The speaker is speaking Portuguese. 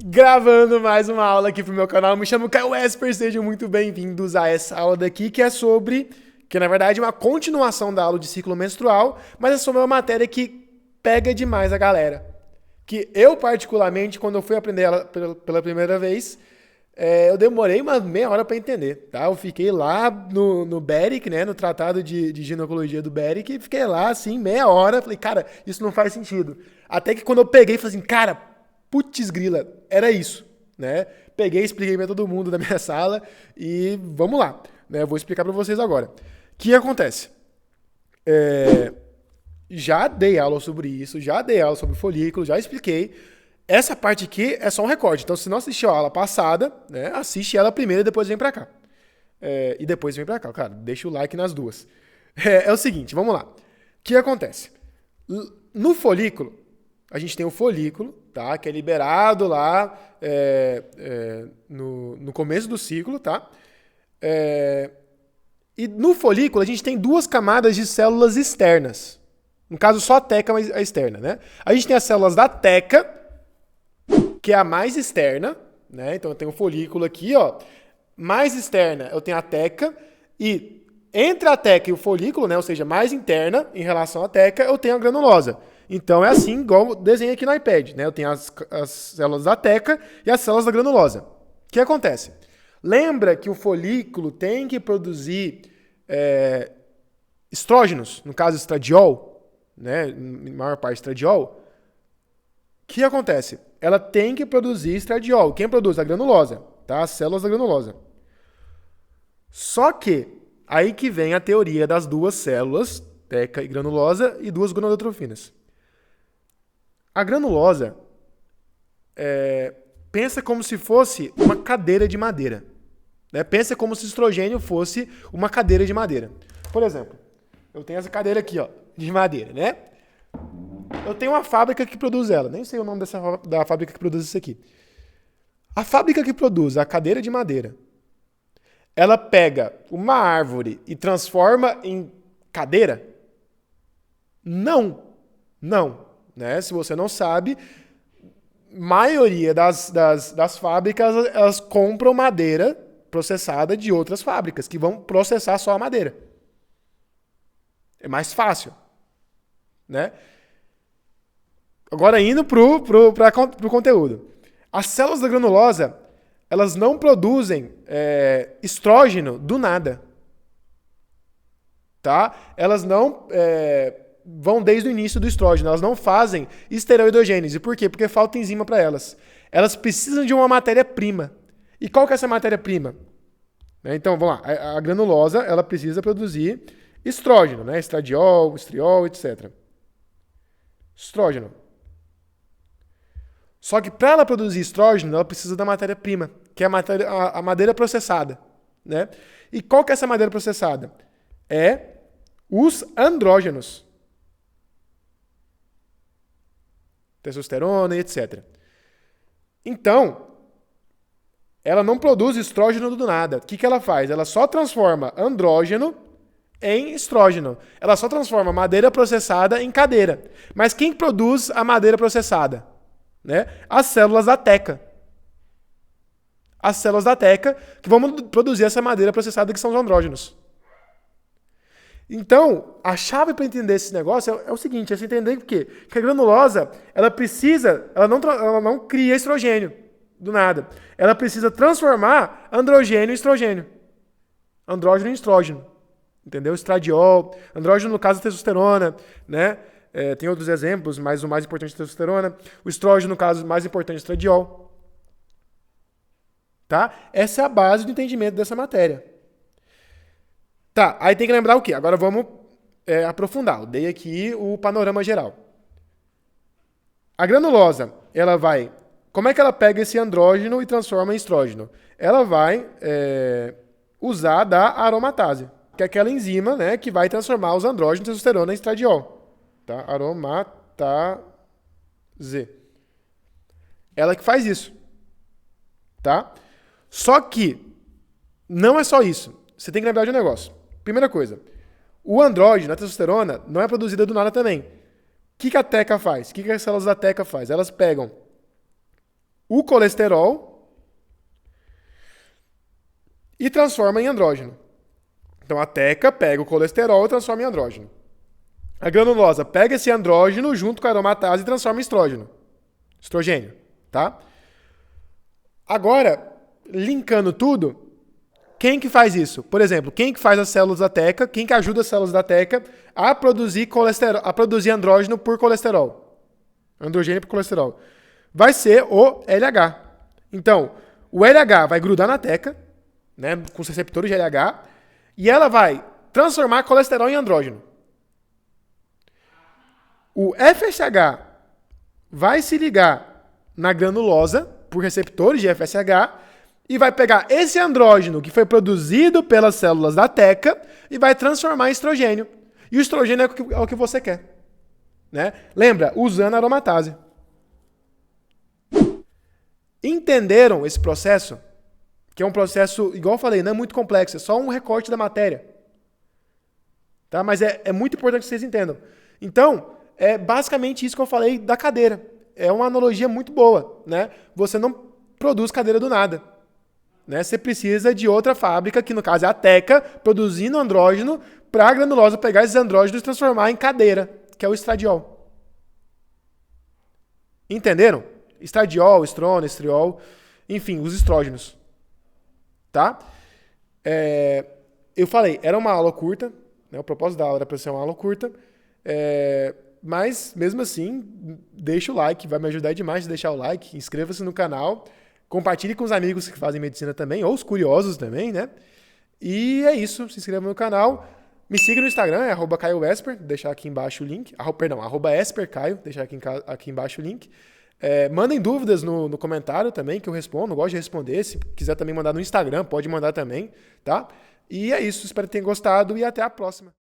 Gravando mais uma aula aqui pro meu canal. Me chamo Caio Esper, sejam muito bem-vindos a essa aula daqui, que é sobre, que na verdade é uma continuação da aula de ciclo menstrual, mas é sobre uma matéria que pega demais a galera. Que eu, particularmente, quando eu fui aprender ela pela primeira vez, eu demorei uma meia hora para entender, tá? Eu fiquei lá no Beric, né, no Tratado de Ginecologia do Beric, e fiquei lá, assim, meia hora, falei, cara, isso não faz sentido. Até que quando eu peguei, falei assim, cara, putz grila, era isso, né? Peguei, expliquei para todo mundo da minha sala e vamos lá, né? Eu vou explicar para vocês agora. O que acontece? Já dei aula sobre isso, já dei aula sobre folículo, já expliquei. Essa parte aqui é só um recorte. Então, se não assistiu a aula passada, né, assiste ela primeiro e depois vem pra cá. E depois vem pra cá, cara. Deixa o like nas duas. É o seguinte, vamos lá. O que acontece? No folículo, a gente tem o folículo, tá? Que é liberado lá no começo do ciclo, tá? E no folículo, a gente tem duas camadas de células externas. No caso, só a teca, mas a externa, né? A gente tem as células da teca, que é a mais externa, né? Então eu tenho o folículo aqui, ó. Mais externa, eu tenho a teca. E entre a teca e o folículo, né? Ou seja, mais interna em relação à teca, eu tenho a granulosa. Então é assim, igual eu desenhei aqui no iPad, né? Eu tenho as células da teca e as células da granulosa. O que acontece? Lembra que o folículo tem que produzir estrógenos, no caso estradiol, né? Em maior parte estradiol. O que acontece? Ela tem que produzir estradiol. Quem produz? A granulosa, tá? As células da granulosa. Só que, aí que vem a teoria das duas células, teca e granulosa, e duas gonadotrofinas. A granulosa pensa como se fosse uma cadeira de madeira. Né? Pensa como se o estrogênio fosse uma cadeira de madeira. Por exemplo, eu tenho essa cadeira aqui, ó, de madeira, né? Eu tenho uma fábrica que produz ela. Nem sei o nome da fábrica que produz isso aqui. A fábrica que produz a cadeira de madeira, ela pega uma árvore e transforma em cadeira? Não. Não. Né? Se você não sabe, maioria das fábricas, elas compram madeira processada de outras fábricas, que vão processar só a madeira. É mais fácil. Né? Agora indo pro conteúdo. As células da granulosa, elas não produzem estrógeno do nada. Tá? Elas não vão desde o início do estrógeno. Elas não fazem esteroidogênese. Por quê? Porque falta enzima para elas. Elas precisam de uma matéria-prima. E qual que é essa matéria-prima? Então, vamos lá. A granulosa, ela precisa produzir estrógeno, né? Estradiol, estriol, etc. Estrógeno. Só que para ela produzir estrógeno, ela precisa da matéria-prima, que é a madeira processada. Né? E qual que é essa madeira processada? É os andrógenos. Testosterona e etc. Então, ela não produz estrógeno do nada. O que ela faz? Ela só transforma andrógeno em estrógeno. Ela só transforma madeira processada em cadeira. Mas quem produz a madeira processada? Né? As células da teca. As células da teca que vão produzir essa madeira processada que são os andrógenos. Então, a chave para entender esse negócio é o seguinte, é você entender que a granulosa, ela não cria estrogênio do nada. Ela precisa transformar androgênio em estrogênio. Andrógeno em estrógeno. Entendeu? Estradiol, andrógeno no caso é testosterona, né? Tem outros exemplos, mas o mais importante é a testosterona. O estrógeno, no caso, o mais importante é o estradiol. Tá? Essa é a base do entendimento dessa matéria. Tá, aí tem que lembrar o quê? Agora vamos aprofundar. Eu dei aqui o panorama geral. A granulosa, ela vai... Como é que ela pega esse andrógeno e transforma em estrógeno? Ela vai usar da aromatase, que é aquela enzima, né, que vai transformar os andrógenos e testosterona em estradiol. Tá? Aromatase. Ela que faz isso. Tá? Só que não é só isso. Você tem que lembrar de um negócio. Primeira coisa, o andrógeno, a testosterona, não é produzida do nada também. O que a teca faz? O que as células da teca faz? Elas pegam o colesterol e transforma em andrógeno. Então a teca pega o colesterol e transforma em andrógeno. A granulosa pega esse andrógeno junto com a aromatase e transforma em estrogênio, tá? Agora, linkando tudo, quem que faz isso? Por exemplo, quem que faz as células da teca, quem que ajuda as células da teca a produzir colesterol, a produzir andrógeno por colesterol? Androgênio por colesterol. Vai ser o LH. Então, o LH vai grudar na teca, né, com os receptores de LH, e ela vai transformar colesterol em andrógeno. O FSH vai se ligar na granulosa por receptores de FSH e vai pegar esse andrógeno que foi produzido pelas células da teca e vai transformar em estrogênio. E o estrogênio é o que você quer. Né? Lembra? Usando a aromatase. Entenderam esse processo? Que é um processo, igual eu falei, não é muito complexo, é só um recorte da matéria. Tá? Mas é muito importante que vocês entendam. Então, é basicamente isso que eu falei da cadeira. É uma analogia muito boa. Né? Você não produz cadeira do nada. Né? Você precisa de outra fábrica, que no caso é a teca, produzindo andrógeno, para a granulosa pegar esses andrógenos e transformar em cadeira, que é o estradiol. Entenderam? Estradiol, estrona, estriol, enfim, os estrógenos. Tá? Eu falei, era uma aula curta, né? O propósito da aula era para ser uma aula curta, mas mesmo assim, deixa o like, vai me ajudar demais de deixar o like, inscreva-se no canal, compartilhe com os amigos que fazem medicina também, ou os curiosos também, né? E é isso, se inscreva no canal, me siga no Instagram, é @CaioEsper, deixar aqui embaixo o link, @espercaio, deixar aqui embaixo o link. Mandem dúvidas no comentário também, que eu respondo, gosto de responder. Se quiser também mandar no Instagram, pode mandar também, tá? E é isso, espero que tenham gostado e até a próxima.